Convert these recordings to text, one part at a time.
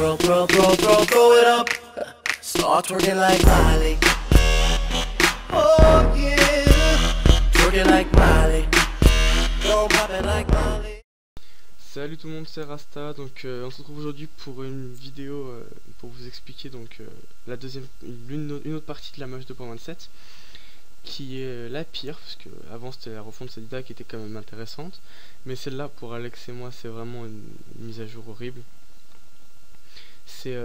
Throw it up. Start twerking like Miley. Oh yeah. Twerking like Miley. Don't pop it like Miley. Salut tout le monde, c'est Rasta. Donc on se retrouve aujourd'hui pour une vidéo pour vous expliquer donc la deuxième, une autre partie de la match 2.27 qui est la pire, parce que avant c'était la refonte Sadida qui était quand même intéressante, mais celle-là pour Alex et moi c'est vraiment une mise à jour horrible. C'est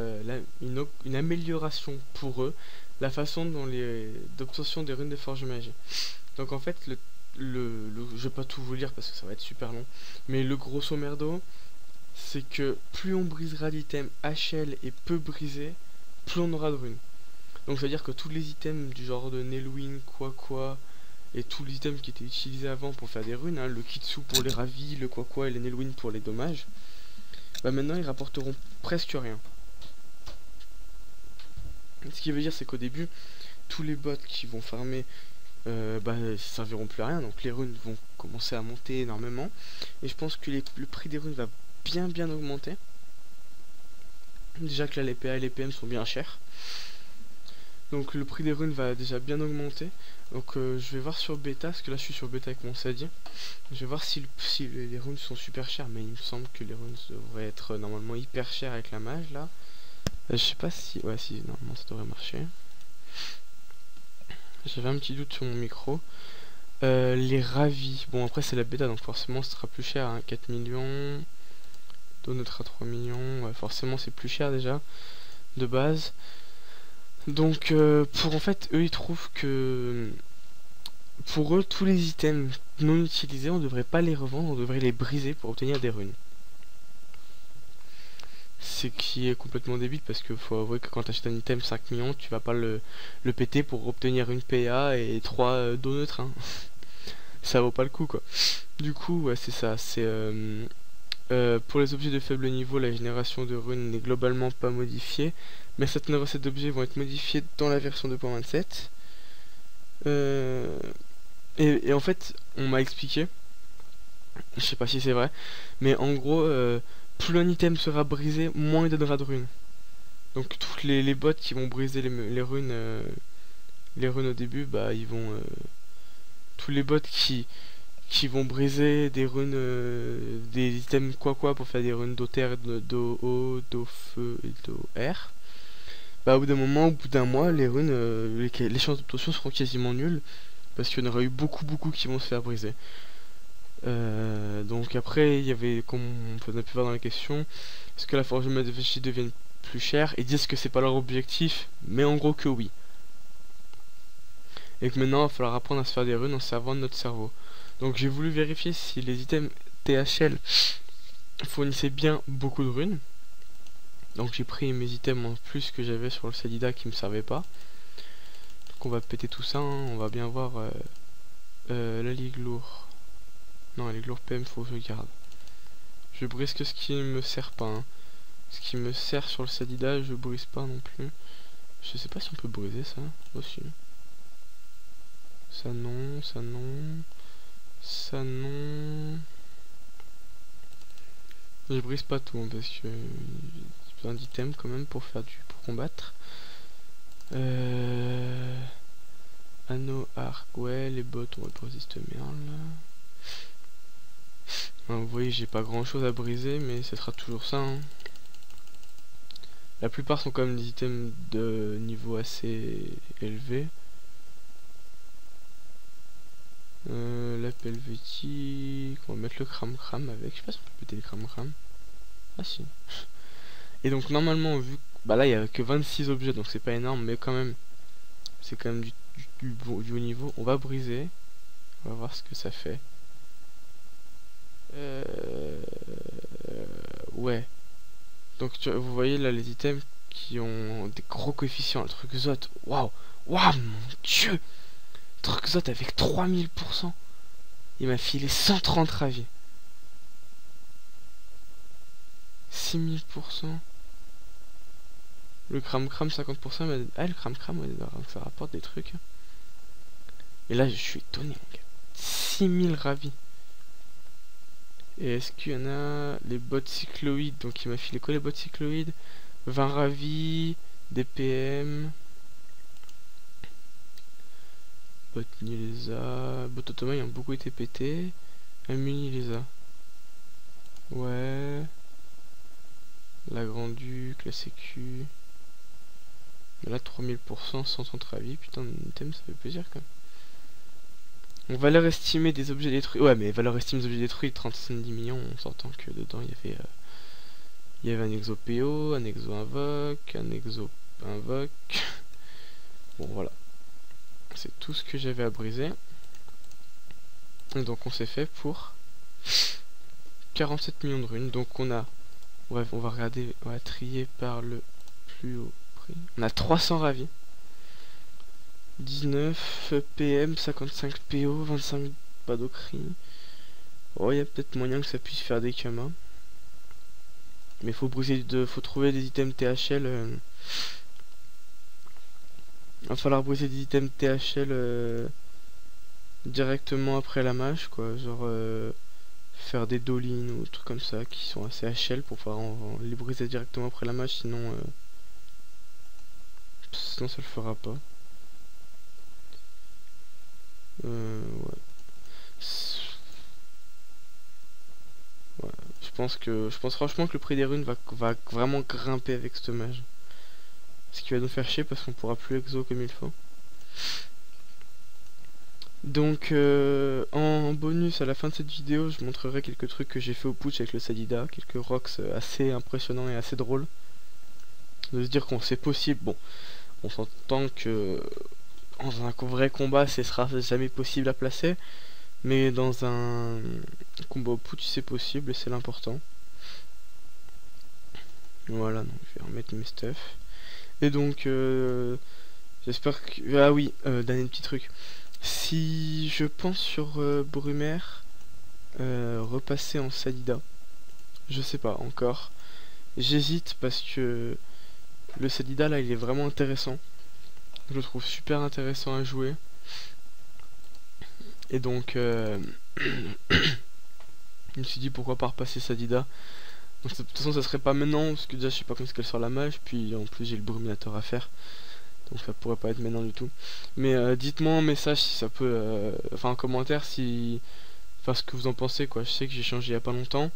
une amélioration pour eux, la façon dont d'obtention des runes de forge magie. Donc en fait je vais pas tout vous lire parce que ça va être super long, mais le grosso merdo c'est que plus on brisera d'items HL et peu brisés, plus on aura de runes. Donc c'est à dire que tous les items du genre de Nelwyn, quoi et tous les items qui étaient utilisés avant pour faire des runes, hein, le Kitsu pour les ravis, le quoi et les Nelwyn pour les dommages, bah maintenant ils rapporteront presque rien. Ce qui veut dire c'est qu'au début tous les bots qui vont farmer bah serviront plus à rien, donc les runes vont commencer à monter énormément et je pense que le prix des runes va bien augmenter. Déjà que là les PA et les PM sont bien chers, donc le prix des runes va déjà bien augmenter. Donc je vais voir sur bêta, parce que là je suis sur bêta avec mon Sadi. Je vais voir si les runes sont super chères, mais il me semble que les runes devraient être normalement hyper chères avec la mage là. Je sais pas si... ouais si, normalement ça devrait marcher. J'avais un petit doute sur mon micro. Les ravis, bon après c'est la bêta donc forcément ce sera plus cher, hein. 4 millions, Donut à 3 millions, ouais, forcément c'est plus cher déjà de base. Donc pour en fait eux ils trouvent que pour eux tous les items non utilisés on devrait pas les revendre, on devrait les briser pour obtenir des runes. Ce qui est complètement débile parce que faut avouer que quand tu achètes un item 5 millions tu vas pas le péter pour obtenir une PA et 3 donuts, hein. Ça vaut pas le coup quoi. Du coup ouais c'est ça, c'est pour les objets de faible niveau, la génération de runes n'est globalement pas modifiée, mais certaines recettes d'objets vont être modifiées dans la version 2.27. Et en fait, on m'a expliqué, je sais pas si c'est vrai, mais en gros, plus un item sera brisé, moins il donnera de runes. Donc toutes les bots qui vont briser les runes au début, bah ils vont... tous les bots qui vont briser des runes, des items quoi pour faire des runes d'eau terre, d'eau eau, d'eau feu et d'eau air, bah au bout d'un moment, au bout d'un mois, les runes, les chances d'obtention seront quasiment nulles parce qu'il y en aura eu beaucoup qui vont se faire briser. Donc après il y avait, comme on a pu voir dans la question, est-ce que la forge magie devienne plus chère? Ils disent que c'est pas leur objectif, mais en gros que oui, et que maintenant il va falloir apprendre à se faire des runes en servant de notre cerveau. Donc j'ai voulu vérifier si les items THL fournissaient bien beaucoup de runes. Donc j'ai pris mes items en plus que j'avais sur le Sadida qui me servaient pas. Donc on va péter tout ça, hein. On va bien voir la ligue lourd. Non, la ligue lourd PM faut que je garde. Je brise que ce qui me sert pas, hein. Ce qui me sert sur le Sadida je brise pas non plus. Je sais pas si on peut briser ça aussi. Ça non, ça non. Ça non. Je brise pas tout, hein, parce que j'ai besoin d'items quand même pour combattre. Anneau, arc, ouais, les bots on va briser cette merde là. Alors, vous voyez j'ai pas grand chose à briser, mais ce sera toujours ça, hein. La plupart sont quand même des items de niveau assez élevé. L'appel helvétique, on va mettre le cram avec, je sais pas si on peut péter le cram. Ah si. Et donc normalement vu que bah là il y a que 26 objets donc c'est pas énorme, mais quand même c'est quand même du haut niveau. On va briser, on va voir ce que ça fait. Ouais, donc vous voyez là les items qui ont des gros coefficients. Le truc Zot, waouh mon dieu, truc Zot avec 3000%, il m'a filé 130 ravis. 6000%. Le cram 50%, mais... ah le cram ouais, ça rapporte des trucs. Et là je suis étonné mon gars. 6000 ravis. Et est-ce qu'il y en a les bots cycloïdes? Donc il m'a filé quoi les bots cycloïdes? 20 ravis, DPM, Botany les a, Bototoma ils ont beaucoup été pétés, Amuni les a. Ouais, la Grand-Duc, la Sécu. Mais là 3000%, 130 ravis, putain item ça fait plaisir quand même. On valeur estimée des objets détruits. Ouais mais valeur estimée des objets détruits, 30-70 millions, on s'entend que dedans il y avait un exo PO, un exo invoque, un exo invoque. Bon voilà. C'est tout ce que j'avais à briser. Et donc on s'est fait pour 47 millions de runes. Donc on a... Bref, on va regarder, on va trier par le plus haut prix. On a 300 ravis. 19 PM, 55 PO, 25 Badokri. Oh, il y a peut-être moyen que ça puisse faire des kamas. Mais faut trouver des items THL. Il va falloir briser des items THL directement après la mage, quoi. Genre faire des dolines ou des trucs comme ça qui sont assez HL pour pouvoir les briser directement après la mage, sinon ça le fera pas. Ouais. Ouais. Je pense franchement que le prix des runes va vraiment grimper avec ce mage. Ce qui va nous faire chier parce qu'on pourra plus exo comme il faut. Donc en bonus à la fin de cette vidéo je montrerai quelques trucs que j'ai fait au putsch avec le Sadida, quelques rocks assez impressionnants et assez drôles. De se dire qu'on c'est possible, bon on s'entend que dans un vrai combat ce sera jamais possible à placer, mais dans un combat au putsch c'est possible et c'est l'important. Voilà, donc je vais remettre mes stuff. Et donc j'espère que... Ah oui, dernier petit truc. Si je pense sur Brumaire repasser en Sadida, je sais pas encore. J'hésite parce que le Sadida là il est vraiment intéressant. Je le trouve super intéressant à jouer. Et donc je me suis dit pourquoi pas repasser Sadida. Donc de toute façon ça serait pas maintenant parce que déjà je sais pas comment est-ce qu'elle sort la mage. Puis en plus j'ai le Bruminator à faire. Donc ça pourrait pas être maintenant du tout. Mais dites-moi en message si ça peut... Enfin en commentaire si... Enfin ce que vous en pensez quoi. Je sais que j'ai changé il y a pas longtemps.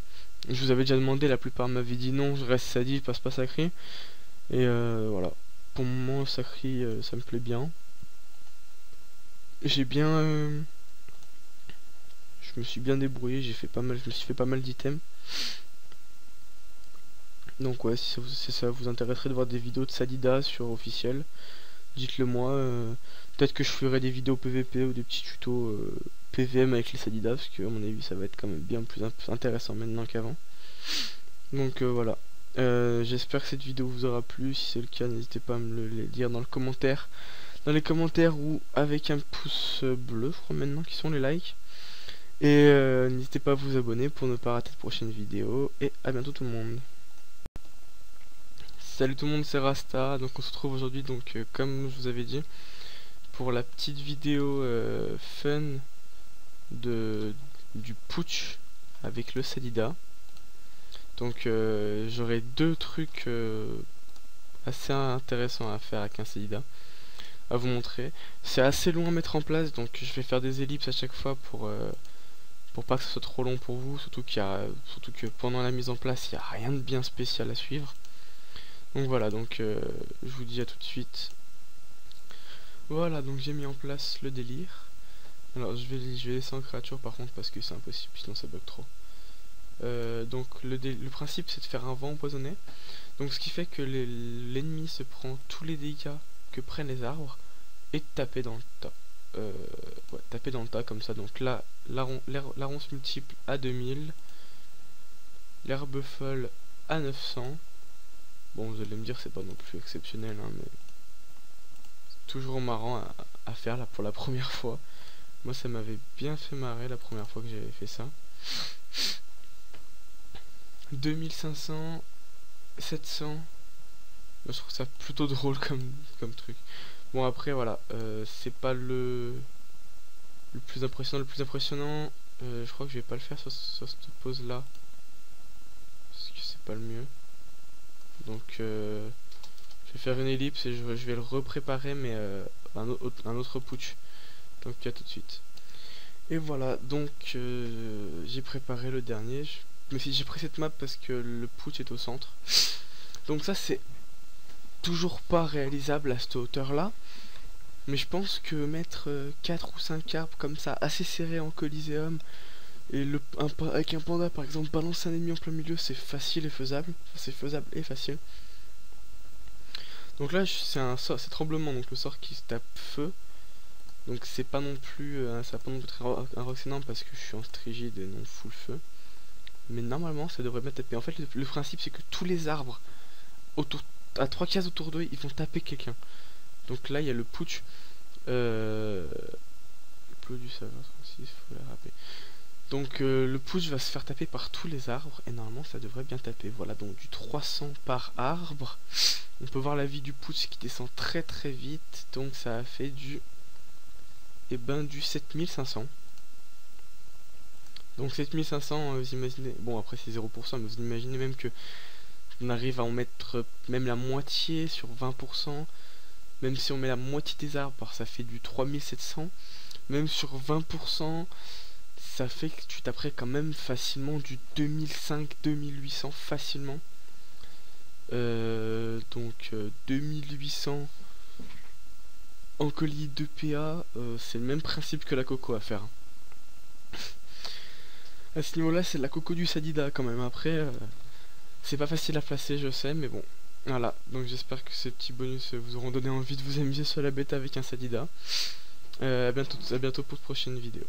Je vous avais déjà demandé, la plupart m'avaient dit non, je reste Sadi, je passe pas Sacré. Et voilà. Pour le moment Sacré ça me plaît bien. J'ai bien... Je me suis bien débrouillé, j'ai fait pas mal, je me suis fait pas mal d'items. Donc ouais, si ça vous intéresserait de voir des vidéos de Sadida sur officiel, dites-le moi. Peut-être que je ferai des vidéos PVP ou des petits tutos PVM avec les Sadida, parce que à mon avis ça va être quand même bien plus intéressant maintenant qu'avant. Donc voilà. J'espère que cette vidéo vous aura plu. Si c'est le cas, n'hésitez pas à me le dire dans le commentaire. Dans les commentaires ou avec un pouce bleu, je crois maintenant qui sont les likes. Et n'hésitez pas à vous abonner pour ne pas rater de prochaines vidéos. Et à bientôt tout le monde. Salut tout le monde, c'est Rasta. Donc on se retrouve aujourd'hui, donc comme je vous avais dit, pour la petite vidéo fun du putsch avec le Sadida. Donc j'aurai deux trucs assez intéressants à faire avec un Sadida à vous montrer. C'est assez long à mettre en place, donc je vais faire des ellipses à chaque fois pour pas que ce soit trop long pour vous, surtout que pendant la mise en place il n'y a rien de bien spécial à suivre. Donc voilà, donc je vous dis à tout de suite. Voilà, donc j'ai mis en place le délire. Alors je vais laisser en créature par contre parce que c'est impossible, sinon ça bug trop. Donc le principe c'est de faire un vent empoisonné. Donc ce qui fait que l'ennemi se prend tous les dégâts que prennent les arbres et de taper dans le tas. Ouais, taper dans le tas comme ça. Donc là, la ronce multiple à 2000, l'herbe folle à 900. Bon, vous allez me dire c'est pas non plus exceptionnel, hein, mais c'est toujours marrant à faire là pour la première fois. Moi ça m'avait bien fait marrer la première fois que j'avais fait ça. 2500, 700. Moi, je trouve ça plutôt drôle comme truc. Bon après voilà, c'est pas le plus impressionnant. Le plus impressionnant, je crois que je vais pas le faire sur cette pose là. Parce que c'est pas le mieux. Donc je vais faire une ellipse et je vais le repréparer, mais un autre putsch. Donc à tout de suite. Et voilà, donc j'ai préparé le dernier. Mais si j'ai pris cette map parce que le putsch est au centre. Donc ça c'est toujours pas réalisable à cette hauteur là. Mais je pense que mettre 4 ou 5 arbres comme ça, assez serrés en coliséum, et avec un panda par exemple balancer un ennemi en plein milieu, c'est facile et faisable. C'est faisable et facile. Donc là c'est tremblement, donc le sort qui se tape feu. Donc c'est pas non plus ça va pas non plus être un roxénant parce que je suis en strigide et non full feu. Mais normalement ça devrait bien taper. En fait le principe c'est que tous les arbres autour, à 3 cases autour d'eux, ils vont taper quelqu'un. Donc là il y a le putsch le plot du saveur 36, faut la rappeler. Donc le putsch va se faire taper par tous les arbres et normalement ça devrait bien taper. Voilà, donc du 300 par arbre. On peut voir la vie du putsch qui descend très très vite. Donc ça a fait du du 7500. Donc 7500, vous imaginez, bon après c'est 0%, mais vous imaginez même que on arrive à en mettre même la moitié sur 20%. Même si on met la moitié des arbres, ça fait du 3700. Même sur 20%, ça fait que tu taperais quand même facilement du 2500-2800 facilement. Donc 2800 en colis 2 PA, c'est le même principe que la coco à faire. À ce niveau là c'est la coco du Sadida quand même. Après c'est pas facile à placer, je sais, mais bon. Voilà, donc j'espère que ces petits bonus vous auront donné envie de vous amuser sur la bêta avec un Sadida. À bientôt pour de prochaines vidéos.